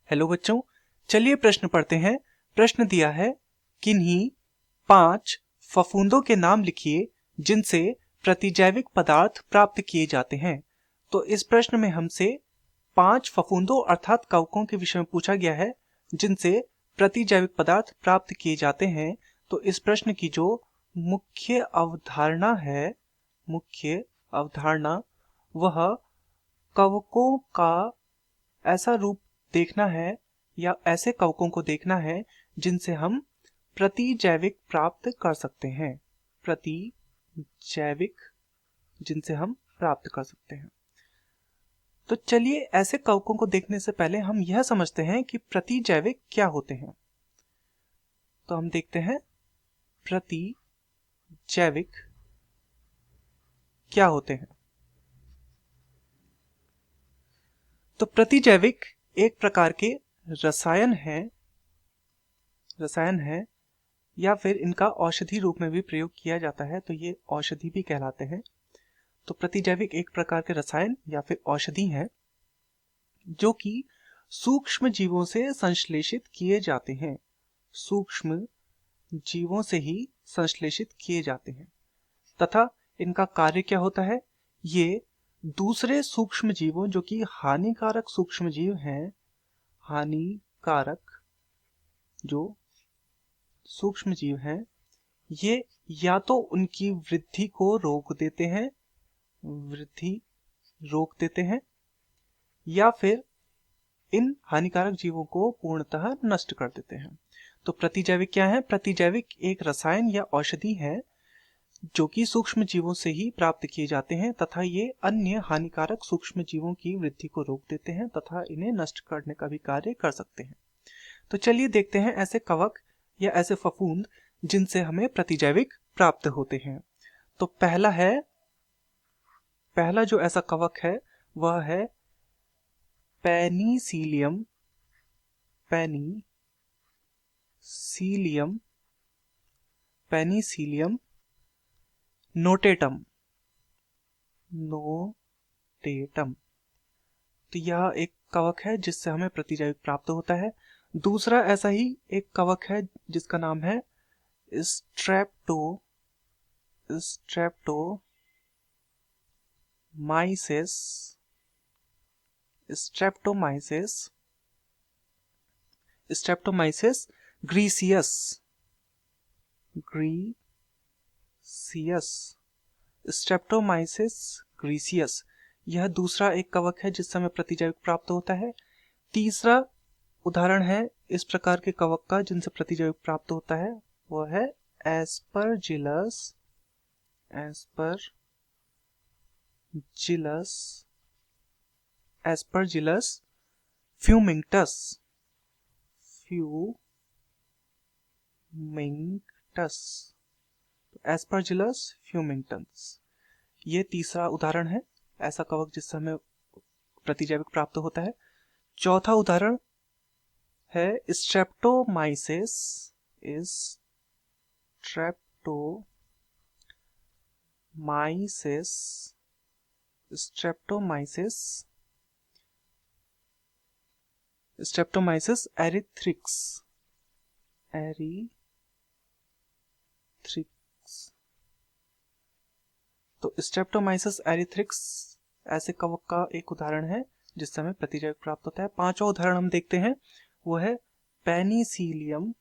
Hello बच्चों, चलिए प्रश्न पढ़ते हैं। प्रश्न दिया है, किन्हीं 5 फफूंदों के नाम लिखिए जिनसे प्रतिजैविक पदार्थ प्राप्त किए जाते हैं। तो इस प्रश्न में हमसे 5 फफूंदों अर्थात कवकों के विषय में पूछा गया है जिनसे प्रतिजैविक पदार्थ प्राप्त किए जाते हैं। तो इस प्रश्न की जो मुख्य अवधारणा है, मुख्य अवधारणा वह कवकों का ऐसा रूप देखना है या ऐसे कवकों को देखना है जिनसे हम प्रतिजैविक प्राप्त कर सकते हैं। प्रतिजैविक जिनसे हम प्राप्त कर सकते हैं। तो चलिए ऐसे कवकों को देखने से पहले हम यह समझते हैं कि प्रतिजैविक क्या होते हैं। तो हम देखते हैं प्रतिजैविक क्या होते हैं। तो प्रतिजैविक एक प्रकार के रसायन है या फिर इनका औषधि रूप में भी प्रयोग किया जाता है, तो ये औषधि भी कहलाते हैं। तो प्रतिजैविक एक प्रकार के रसायन या फिर औषधि हैं जो कि सूक्ष्म जीवों से संश्लेषित किए जाते हैं। सूक्ष्म जीवों से ही संश्लेषित किए जाते हैं तथा इनका कार्य क्या होता है, ये दूसरे सूक्ष्म जीवों जो कि हानिकारक सूक्ष्म जीव हैं, हानिकारक जो सूक्ष्म जीव हैं, ये या तो उनकी वृद्धि को रोक देते हैं, वृद्धि रोक देते हैं या फिर इन हानिकारक जीवों को पूर्णतः नष्ट कर देते हैं। तो प्रतिजैविक क्या है? प्रतिजैविक एक रसायन या औषधि है जो कि सूक्ष्म जीवों से ही प्राप्त किए जाते हैं तथा ये अन्य हानिकारक सूक्ष्म जीवों की वृद्धि को रोक देते हैं तथा इन्हें नष्ट करने का भी कार्य कर सकते हैं। तो चलिए देखते हैं ऐसे कवक या ऐसे फफूंद जिनसे हमें प्रतिजैविक प्राप्त होते हैं। तो पहला जो ऐसा कवक है वह है पेनिसिलियम नोटेटम। तो यह एक कवक है जिससे हमें प्रतिजैविक प्राप्त होता है। दूसरा ऐसा ही एक कवक है जिसका नाम है स्ट्रेप्टोमाइसिस ग्रीसियस। यह दूसरा एक कवक है जिससे हमें प्रतिजैविक प्राप्त होता है। तीसरा उदाहरण है इस प्रकार के कवक का जिनसे प्रतिजैविक प्राप्त होता है, वह है एस्परजिलस फ्यूमिंगटस। एस्परजिलस फ्यूमिंगटस ये तीसरा उदाहरण है ऐसा कवक जिससे हमें प्रतिजैविक प्राप्त होता है। चौथा उदाहरण है स्ट्रेप्टोमाइसिस एरिथ्रिक्स। तो स्ट्रेप्टोमाइसिस एरिथ्रिक्स ऐसे कवक का एक उदाहरण है जिससे हमें प्रतिजैविक प्राप्त होता है। पांचवा उदाहरण हम देखते हैं वो है पेनिसिलियम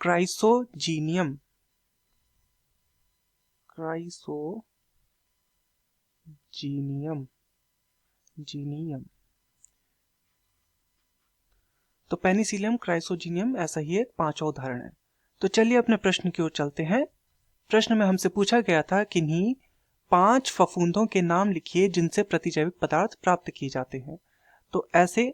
क्राइसोजीनियम। तो पेनिसिलियम क्राइसोजीनियम ऐसा ही एक पांचवा उदाहरण है। तो चलिए अपने प्रश्न की ओर चलते हैं। प्रश्न में हमसे पूछा गया था किन्हीं 5 फफूंदों के नाम लिखिए जिनसे प्रतिजैविक पदार्थ प्राप्त किए जाते हैं। तो ऐसे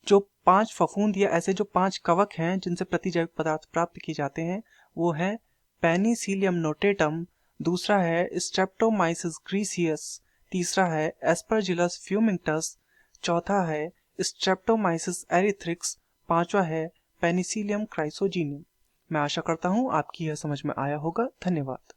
जो 5 फफूंद या ऐसे जो 5 कवक हैं जिनसे प्रतिजैविक पदार्थ प्राप्त किए जाते हैं वो है पेनिसिलियम नोटेटम, दूसरा है स्ट्रेप्टोमाइसिस ग्रीसियस, तीसरा है एस्परजिलस फ्यूमिंगटस, चौथा है स्ट्रेप्टोमाइसिस एरिथ्रिक्स, पांचवा है पेनिसिलियम क्राइसोजीनियम। मैं आशा करता हूँ आपकी यह समझ में आया होगा। धन्यवाद।